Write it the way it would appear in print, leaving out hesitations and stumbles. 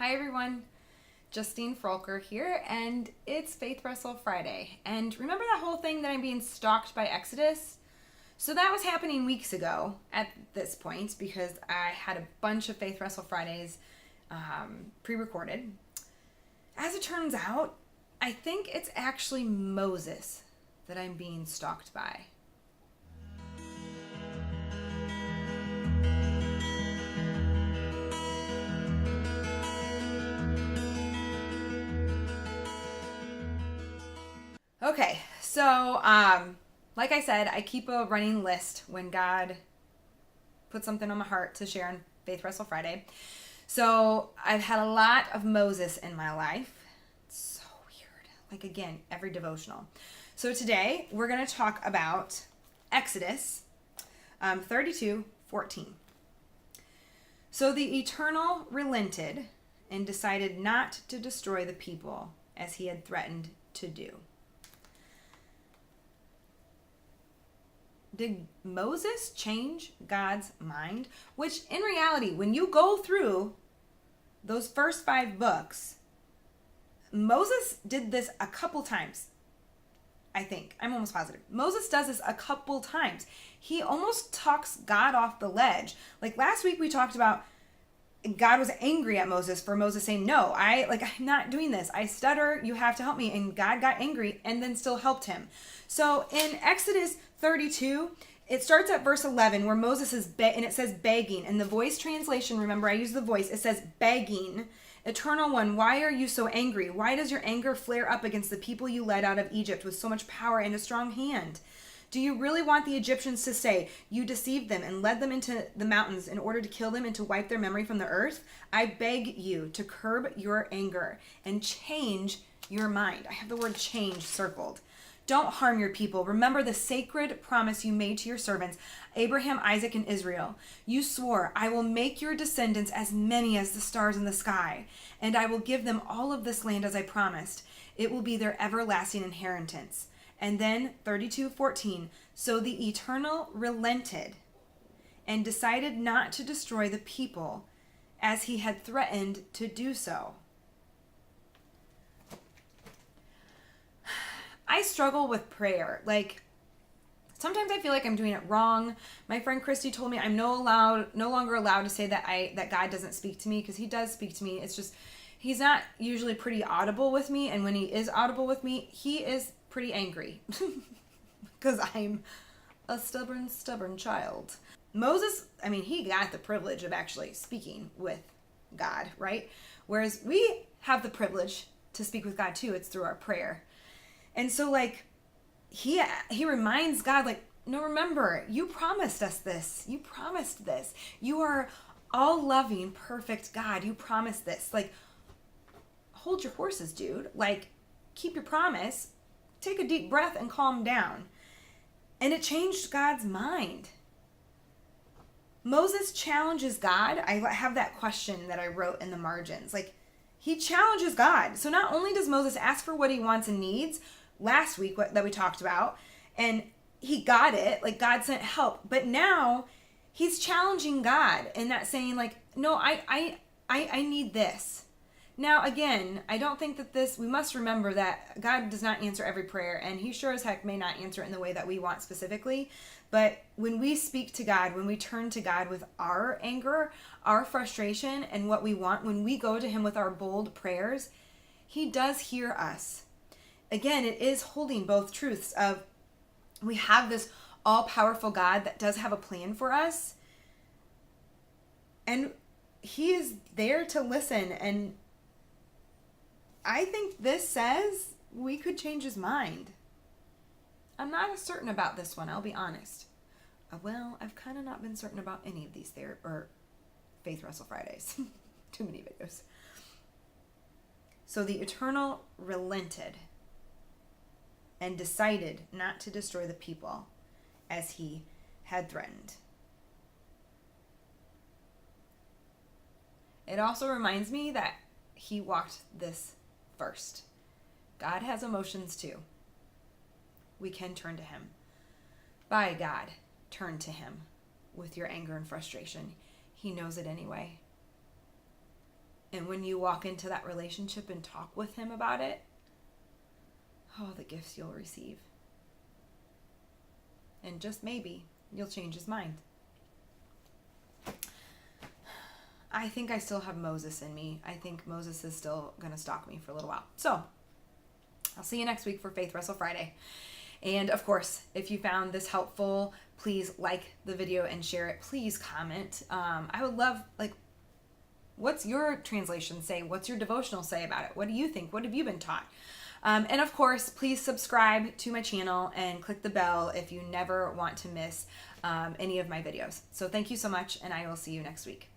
Hi everyone, Justine Froelker here, and it's Faith Wrestle Friday. And remember that whole thing that I'm being stalked by Exodus? So that was happening weeks ago at this point because I had a bunch of Faith Wrestle Fridays pre-recorded. As it turns out, I think it's actually Moses that I'm being stalked by. Okay, so like I said, I keep a running list when God puts something on my heart to share on Faith Wrestle Friday. So I've had a lot of Moses in my life. It's so weird. Like again, every devotional. So today we're going to talk about Exodus 32:14. So the Eternal relented and decided not to destroy the people as he had threatened to do. Did Moses change God's mind? Which in reality, when you go through those first 5 books, Moses did this a couple times. I think. I'm almost positive. Moses does this a couple times. He almost talks God off the ledge. Like last week we talked about God was angry at Moses for Moses saying, no, I'm not doing this. I stutter. You have to help me. And God got angry and then still helped him. So in Exodus 32, it starts at verse 11 where Moses is, and it says begging. In the Voice translation, remember I use the Voice, it says begging. Eternal One, why are you so angry? Why does your anger flare up against the people you led out of Egypt with so much power and a strong hand? Do you really want the Egyptians to say, you deceived them and led them into the mountains in order to kill them and to wipe their memory from the earth? I beg you to curb your anger and change your mind. I have the word change circled. Don't harm your people. Remember the sacred promise you made to your servants, Abraham, Isaac, and Israel. You swore, I will make your descendants as many as the stars in the sky, and I will give them all of this land as I promised. It will be their everlasting inheritance. And then 32:14, so the Eternal relented and decided not to destroy the people as he had threatened to do so. I struggle with prayer. Like, sometimes I feel like I'm doing it wrong. My friend Christy told me I'm no longer allowed to say that God doesn't speak to me, because he does speak to me. It's just he's not usually pretty audible with me, and when he is audible with me, he is pretty angry because I'm a stubborn child. Moses, he got the privilege of actually speaking with God, right? Whereas we have the privilege to speak with God too. It's through our prayer. And so he reminds God, no, remember, you promised us this. You promised this. You are all loving, perfect God. You promised this. Hold your horses, dude. Keep your promise. Take a deep breath and calm down. And it changed God's mind. Moses challenges God. I have that question that I wrote in the margins. He challenges God. So not only does Moses ask for what he wants and needs, last week that we talked about, and he got it, God sent help, but now he's challenging God and that saying no, I need this. Now again, I don't think that we must remember that God does not answer every prayer, and he sure as heck may not answer it in the way that we want specifically, but when we speak to God, when we turn to God with our anger, our frustration, and what we want, when we go to him with our bold prayers, he does hear us. Again, it is holding both truths of we have this all-powerful God that does have a plan for us, and he is there to listen. And I think this says we could change his mind. I'm not as certain about this one, I'll be honest. Well, I've kind of not been certain about any of these Faith Wrestle Fridays. Too many videos. So the Eternal relented and decided not to destroy the people as he had threatened. It also reminds me that he walked this first. God has emotions too. We can turn to him. By God, turn to him with your anger and frustration. He knows it anyway. And when you walk into that relationship and talk with him about it, oh, the gifts you'll receive. And just maybe you'll change his mind. I think I still have Moses in me. I think Moses is still going to stalk me for a little while. So I'll see you next week for Faith Wrestle Friday. And of course, if you found this helpful, please like the video and share it. Please comment. I would love, what's your translation say? What's your devotional say about it? What do you think? What have you been taught? And of course, please subscribe to my channel and click the bell if you never want to miss any of my videos. So thank you so much, and I will see you next week.